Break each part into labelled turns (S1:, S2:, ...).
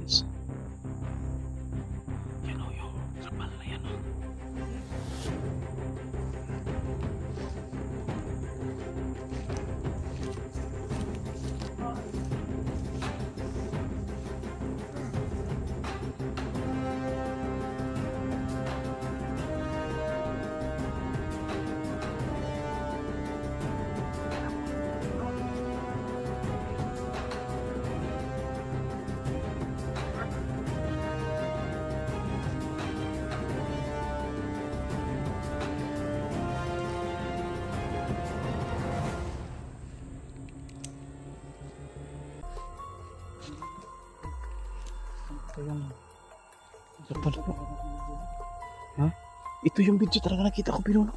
S1: Sarge. Yan o, yung trapal na yan o. Ito yung trapal. Ha? Ito yung video talaga nakita ko, pinuno.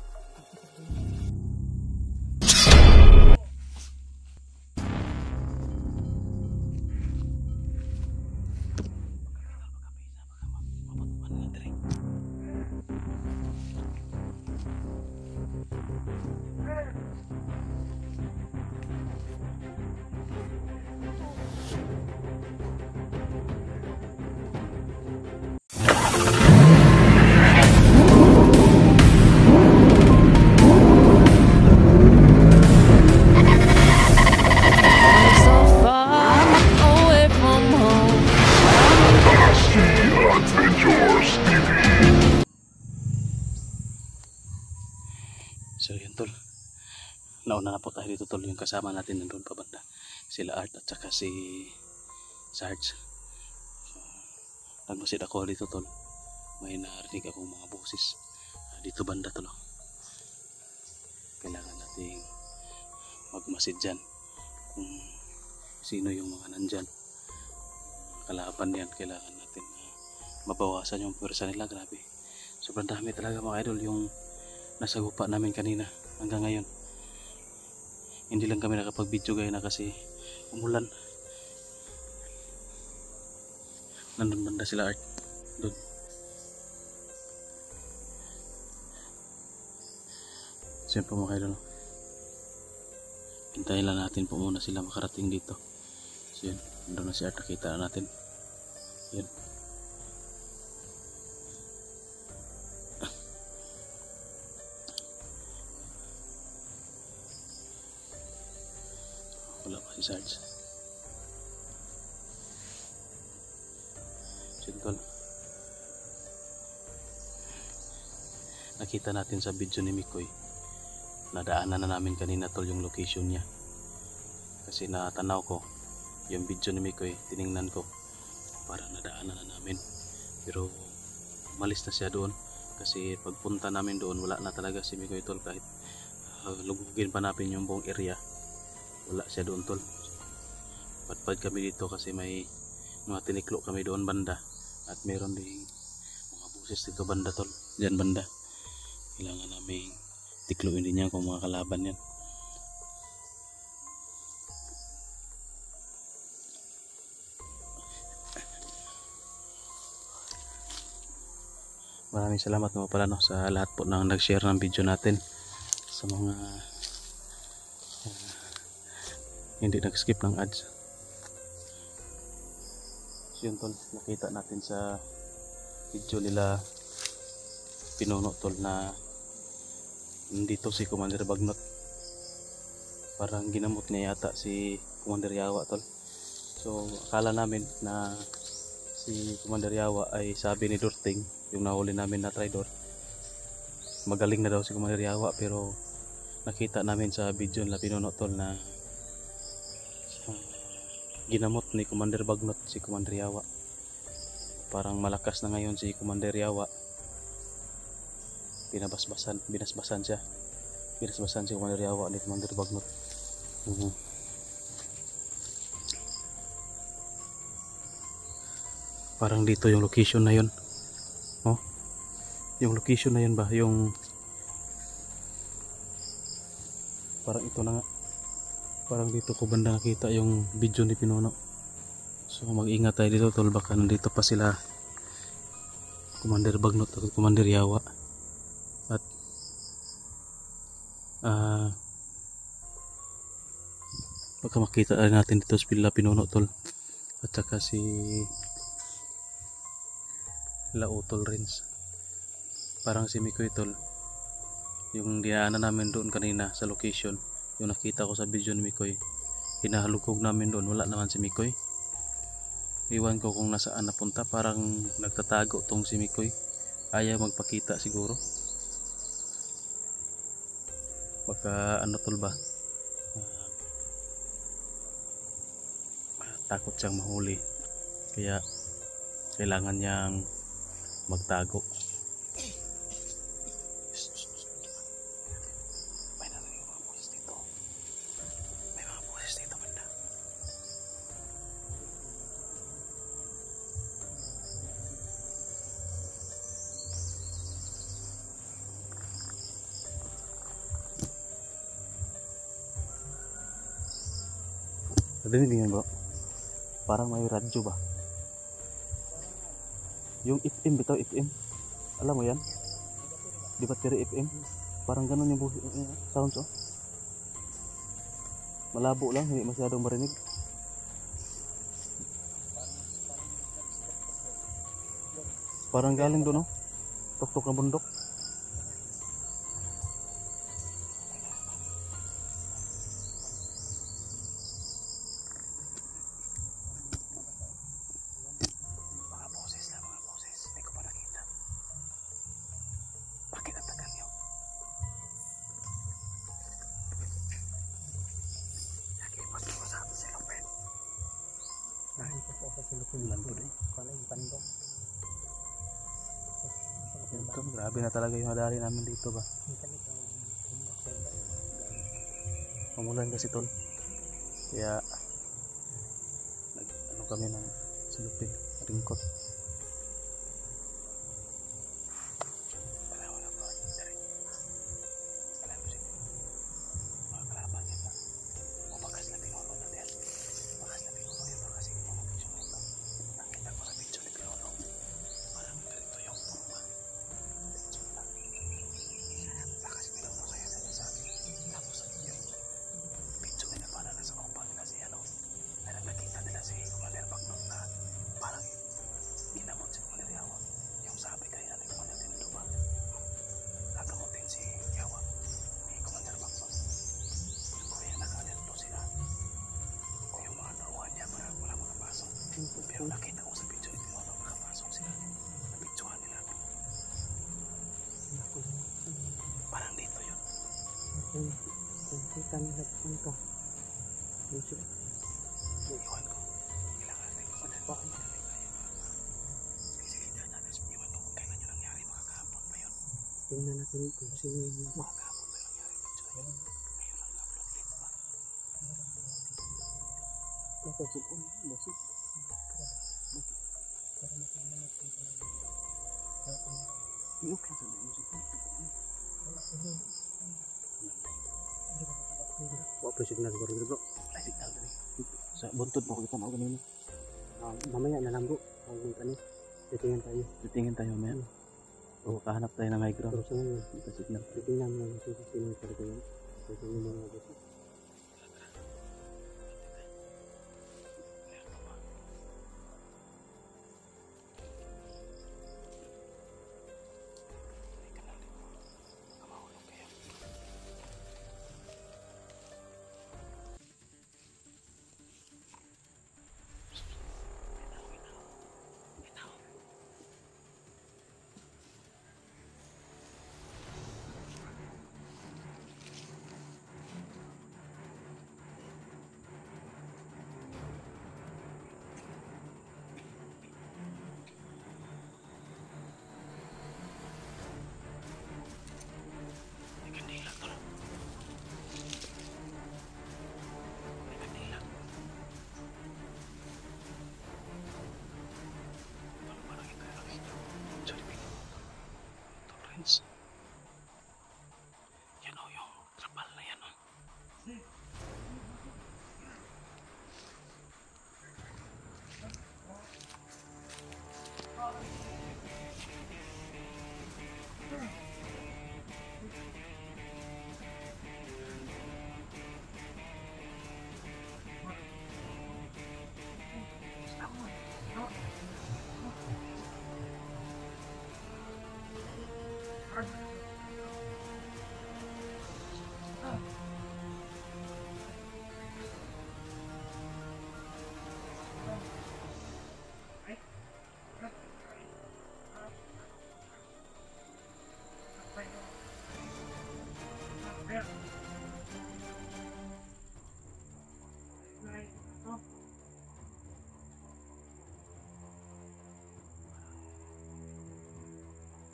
S1: So yun tol, nauna na po tayo dito tol, yung kasama natin nandun pa banda, sila Art at saka si Sarge. So, nagmasid ako dito tol, may narinig akong mga boses dito banda tol. Kailangan nating magmasid dyan kung sino yung mga nandyan, kalaban yan. Kailangan natin mabawasan yung pwersa nila. Grabe, sobrang dami talaga mga idol yung nasa gupa namin kanina hanggang ngayon. Hindi lang kami nakapag-video gaya na kasi umulan. Nandun banda sila Art doon. Siyempre mga idol, hintayin lang natin po muna sila makarating dito. So yun, nandun na si Art, nakita na natin. Yun. Wala pa si Sarge. Tol, nakita natin sa video ni Mikoy, nadaanan na namin kanina tol yung location niya. Kasi natanaw ko yung video ni Mikoy, tiningnan ko, parang nadaanan na namin. Pero umalis na siya doon kasi pagpunta namin doon wala na talaga si Mikoy tol. Kahit lugugin pa natin yung buong area, wala siya doon tol. Padpad kami dito kasi may mga tiniklo kami doon banda, at meron ding mga buses dito banda tol, dyan banda. Kailangan namin tikluin din yan kung mga kalaban yan. Maraming salamat nga pala no, sa lahat po nang nag-share ng video natin, sa mga hindi nag-skip ng ads. So yun tol, nakita natin sa video nila Pinuno tol na nandito si Commander Bagnot. Parang ginamot niya yata si Commander Yawa tol. So akala namin na si Commander Yawa ay sabi ni Dorting, yung nahuli namin na traidor, magaling na daw si Commander Yawa. Pero nakita namin sa video nila Pinuno tol na ginamot ni Commander Bagnot si Commander Yawa. Parang malakas na ngayon si Commander Yawa. Binasbasan siya. Binasbasan si Commander Yawa ni Commander Bagnot. Parang dito yung location na yun. Oh, yung location na yun ba? Yung parang ito na nga. Parang dito ko banda nakita yung video ni Pinuno. So mag-ingat tayo dito tol, baka nandito pa sila Commander Bagnot at Commander Yawa. At baka makita rin natin dito si Pinuno tol, at saka si Lautol Range. Parang si Mikoy tol. Yung dinaanan namin doon kanina sa location, yung nakita ko sa video ni Mikoy, hinahalugog namin doon, wala naman si Mikoy. Iwan ko kung nasaan napunta, parang nagtatago tong si Mikoy, ayaw magpakita siguro. Baka ano tol ba, takot siyang mahuli, kaya kailangan niyang magtago. May narinig yung mga boses dito. May mga boses dito banda. Narinig niyo bro? Parang may radyo ba? Yung FM bitaw, FM. Alam mo yan? Di ba tiri FM? Parang ganun yung sounds oh. Malabo lang, hindi masyadong marinig. Parang galing doon oh. Tuktok na bundok. Ito, grabe na talaga yung hadari namin dito ba. Umulan kasi tol. Kaya ano kami ng silupin, ringkot. Pero nakita ko sa video ni Piolo, nakapasok sila. Nabidyohan nila. Parang dito yun.
S2: Kita nila kung ka.
S1: Iwan ko. Kailangan natin kung madali tayo. Sige, iwan ko kung kailan yun nangyari. Baka kahapon pa yun.
S2: Tingnan natin kung sino yung
S1: baka kahapon pa yun nangyari. Ngayon lang upload dito ba?
S2: nakasip ko. Nasip. Para makama natin talaga.
S1: Iyok lang sa music.
S2: Wala ko yun. Wala pa signal ko rin bro.
S1: Ay signal rin. Sa buntod po kita na ako ganun.
S2: Mamaya na lang bro. Huwag mong kanin. Titingin tayo.
S1: Titingin tayo mamaya. O kahanap tayo ng high ground.
S2: Pero sa ngayon,
S1: Dito signal.
S2: titingnan mo lang kung sino yung talaga yun. Kasi yung mga bata.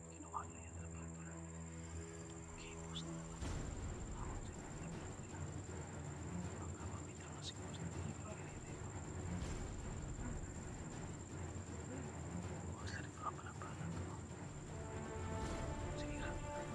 S1: Kinuha na yan na ba? Kipos na. Baka mabitaw na siguro sa tingin ko. Bukas na rin baka pala-pala to. Sige, rami na.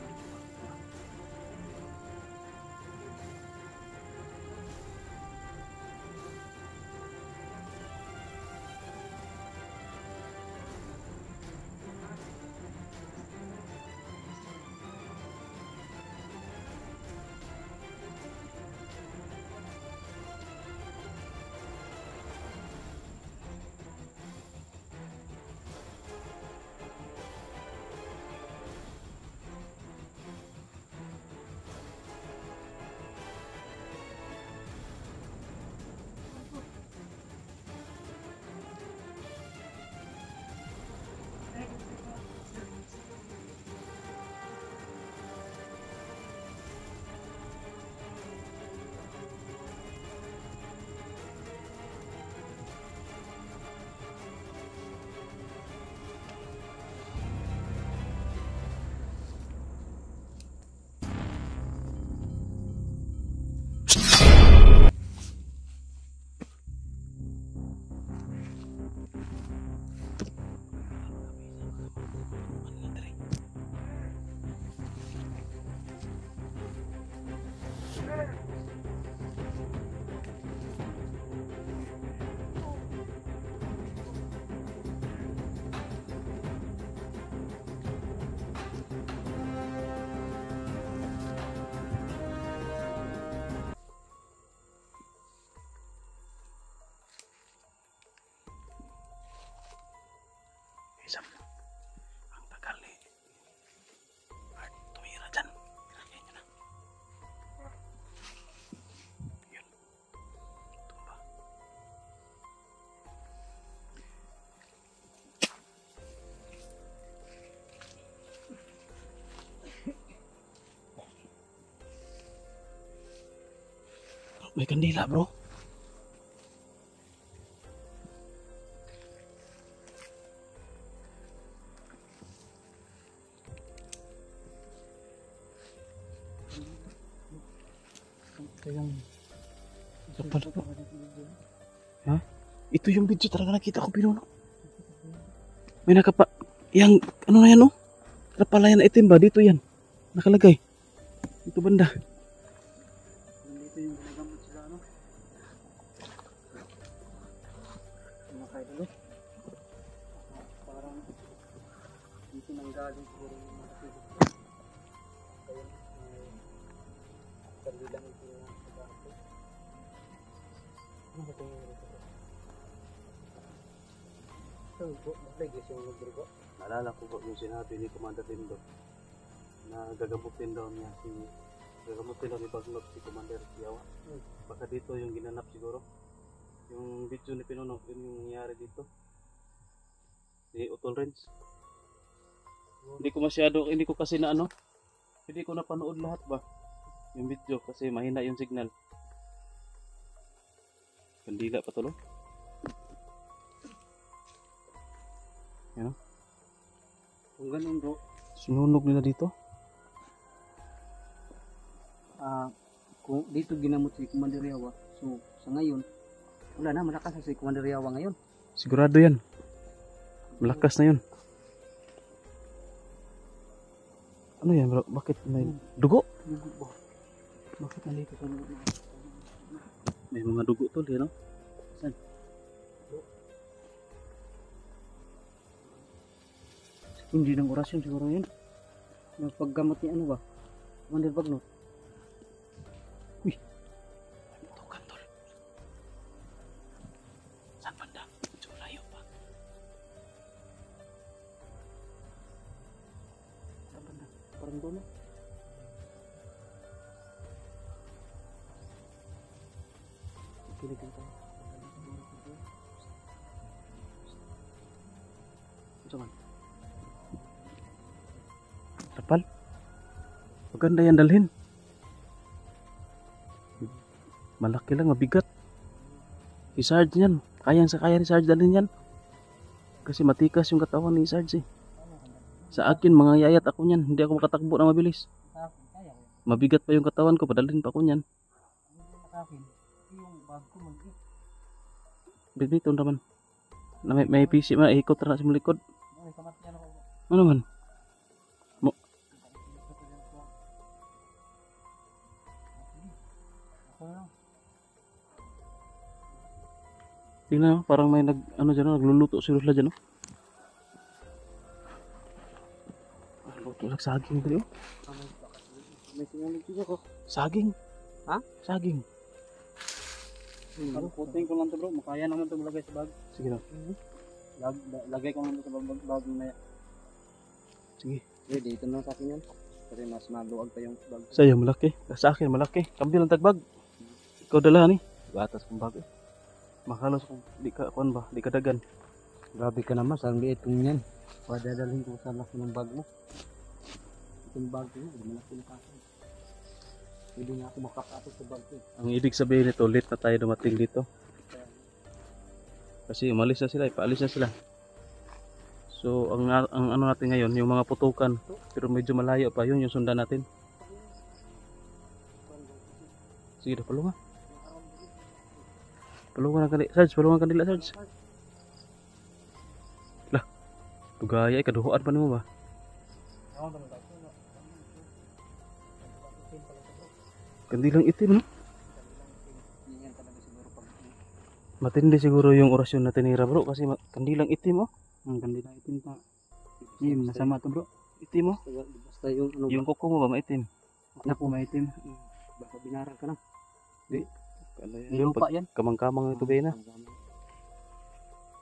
S1: Isang ang tagal eh. Art, tumira dyan. Ilagay nyo na. Yun. Tumba. May kandila bro. Kapal. Ha? Ito yung video talaga nakita ko pinuno. May nakapa... Yang ano na yan no? Nakapalayan na itim ba? Dito yan. Nakalagay. Dito banda.
S2: Dito yung ginagamot sila, ano? Kumakay dalo. Parang dito nanggaling siguro yung mga tubig. Kaya sarili lang ito yung pagkakas. Ano ba ito yung nito? Ito, mag-legis yung nagdrugo.
S1: Naalala ko po yung sinabi ni Commander Lindo na gagamutin daw niya gagamutin daw ni Bagnot si Commander Yawa. Baka dito yung ginanap siguro. Yung video ni Pinuno, yun yung nangyari dito. Ni Utol Renz. Hindi ko kasi na ano, hindi ko napanood lahat ba yung video kasi mahina yung signal. Kandila pa tulo. Yan o.
S2: Kung ganun bro,
S1: Sinunog nila dito.
S2: kung dito ginamot si Commander Yawa, so sa ngayon, wala na, malakas na si Commander Yawa ngayon.
S1: Sigurado yan. Malakas na yun. Ano yan bro? Bakit may dugo?
S2: Dugo ba? Bakit nandito sa loob?
S1: May mga dugo tol, yan o.
S2: Saan? Hindi ng orasyon siguro yun. Nagpaggamot ni ano ba? Commander Bagnot. Uy,
S1: Tukan tol. Saan banda? So layo pa.
S2: saan ba na? bro no. Kilitin tayo. Ito man.
S1: Kapal. Maganda yan dalhin. Malaki lang, mabigat. Si Sarge yan. Kaya ni Sarge dalhin yan. Kasi matikas yung katawan ni Sarge eh. Sa akin, mga yayat ako niyan. Hindi ako makatakbo na mabilis. Mabigat pa yung katawan ko, padalhin pa ako niyan. Bibito naman. Na may PC man, ikot na sa likod. Ano man? Tingnan mo, parang may nagluluto sila dyan, no? Luto lang saging dali, oh.
S2: May sinunod siya ko.
S1: Saging.
S2: Ha?
S1: Saging.
S2: Ano, puting ko lang to bro. Makaya naman to malagay sa bag.
S1: Sige na.
S2: Lagay ko lang to sa bag na yan.
S1: Sige.
S2: Dito na sa akin yan. Kasi mas maluwag pa yung bag.
S1: Sa'yo malaki. Sa akin malaki. Kambil ang tagbag. Ikaw dala ni. Gatas kong bag eh. Makalos kung di ka kuan ba, di ka dagan.
S2: Grabe ka naman, saan liit mo yan. Padadalhin ko sa laki ng bag mo. Itong bag mo, hindi mo na pinakasin. Hindi na ako makapasok sa bag ko.
S1: Ang ibig sabihin nito, late na tayo dumating dito. Kasi umalis na sila, ipaalis na sila. So, ang ano natin ngayon, yung mga putukan, pero medyo malayo pa, yun yung sundan natin. Sige na, palunga. Palungan ang kanila, Sarge. Palungan ang kanila, Sarge. Lah, tugaya, kaduhoan pa mo ba? Kandilang itim, no? Matindi siguro yung orasyon natin ni bro, kasi kandilang itim, oh.
S2: Ang kandilang itim pa. Yung masama to bro.
S1: Itim, oh.
S2: Basta yung ano
S1: Yung kuko mo ba maitim?
S2: na po maitim. Baka binarang ka na.
S1: Di.
S2: Yung lupa yan.
S1: Kamang-kamang ito ba na?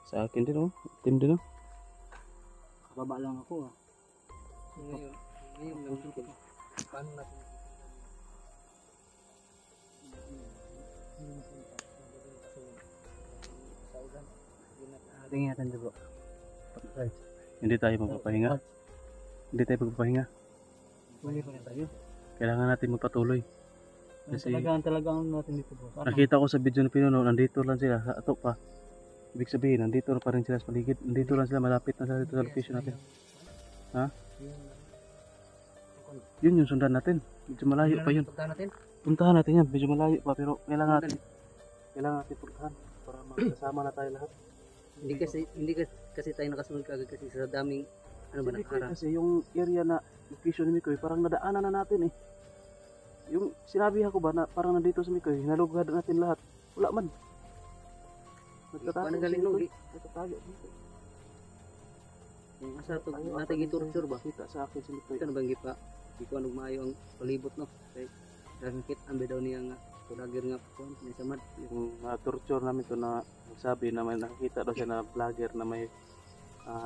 S1: Sa akin din, oh. Itim din, oh.
S2: Kababa lang ako ah. Ngayon lang dito. Paano natin? Tingnan natin dito.
S1: Hindi tayo magpapahinga. Hindi tayo magpapahinga.
S2: Pwede pa rin tayo.
S1: Kailangan natin magpatuloy. Kasi
S2: talagang natin dito bro.
S1: nakita ko sa video na pinuno, nandito lang sila sa ato pa. Ibig sabihin, nandito pa rin sila sa paligid. Nandito lang sila, malapit na sila dito sa location natin. Ha? Yun yung sundan natin. Medyo malayo pa yun. Puntahan natin yan. Medyo malayo pa, pero kailangan natin puntahan para makasama na tayo lahat.
S2: Hindi kasi tayo nakasunod kagad kasi sa daming ano ba
S1: Hindi,
S2: nakara.
S1: kasi yung area na location ni Mikoy, parang nadaanan na natin eh. Yung sinabi ko ba na parang nandito sa Mikoy, hinalugad natin lahat. Wala man. Nagtatago
S2: Paano
S1: si
S2: galing
S1: Mikoy.
S2: no?
S1: Nagtatago dito.
S2: Yung asa to natay giturture ba?
S1: Kita sa akin si Mikoy.
S2: Ito na bang gipa? Di ko anong maayo ang palibot no. Kay nakikit ambe daw niya nga vlogger nga po ni samad.
S1: Yung torture namin to na nagsabi na may nakakita daw siya na vlogger na may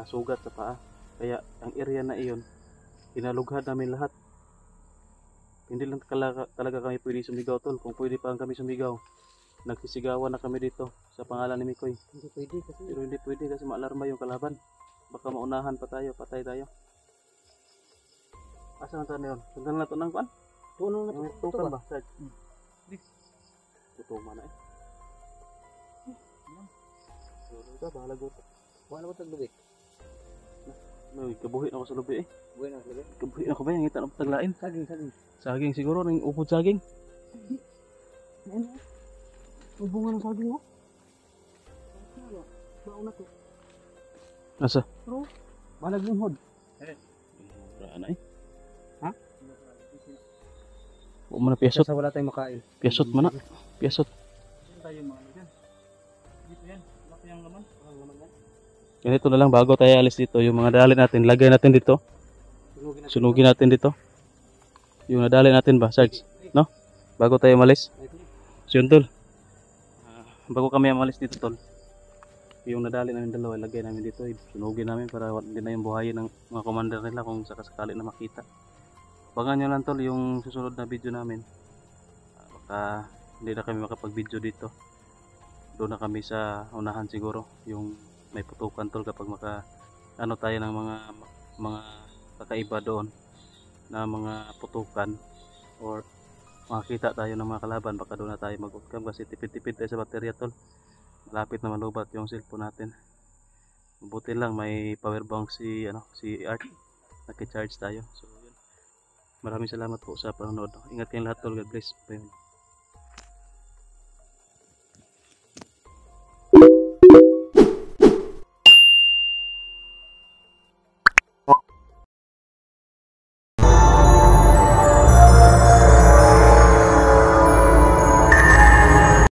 S1: sugat sa paa. Kaya ang area na iyon, hinalugad namin lahat. Hindi lang talaga kami pwede sumigaw tol. Kung pwede pa kami sumigaw, nagsisigawan na kami dito sa pangalan ni Mikoy.
S2: Hindi pwede kasi.
S1: Pero hindi pwede kasi maalarma yung kalaban. Baka maunahan pa tayo, patay tayo. Asa na tayo yun? Sundan na ito ng kuan?
S2: Tuno na
S1: Yung
S2: to
S1: tukan
S2: ba?
S1: ba? Sarge? Tutuma na eh. Sorry ka, bahala ko.
S2: Wala ba taglubi?
S1: May kabuhi ako sa lubi eh.
S2: Buhay na taglubi.
S1: Kabuhi ako ba yung ngita ng taglain?
S2: Saging.
S1: Saging siguro, nang upod saging.
S2: Ano? Ubungan ng saging mo? Baon na to.
S1: Nasa?
S2: Bro, balag yung hod.
S1: Wala na eh.
S2: Ha?
S1: Huwag mo na piyasot.
S2: Sa wala tayong makain.
S1: Piyasot mo na. Piyasot.
S2: Saan tayo mga dyan? Dito yan. Laki yung laman. Ang laman yan.
S1: Ganito na lang bago tayo alis dito. Yung mga dali natin, lagay natin dito. Sunugin natin dito. Yung nadali natin ba, Sarge? No? Bago tayo malis. So yun tol. Bago kami malis dito tol. Yung nadali namin dalawa, lagay namin dito. Sunugin namin para hindi na yung buhayin ng mga commander nila kung sakasakali na makita. abangan nyo lang tol yung susunod na video namin. Baka hindi na kami makapag-video dito. Doon na kami sa unahan siguro, yung may putukan tol, kapag ano tayo ng mga kakaiba doon na mga putukan, or makakita tayo ng mga kalaban, baka doon na tayo mag-outcome kasi tipid-tipid tayo sa baterya tol. Malapit na malubat yung cellphone natin. Mabuti lang may power bank si Art, naki-charge tayo. So yun, maraming salamat po sa panonood. Ingat kayong lahat tol, God bless. Bye.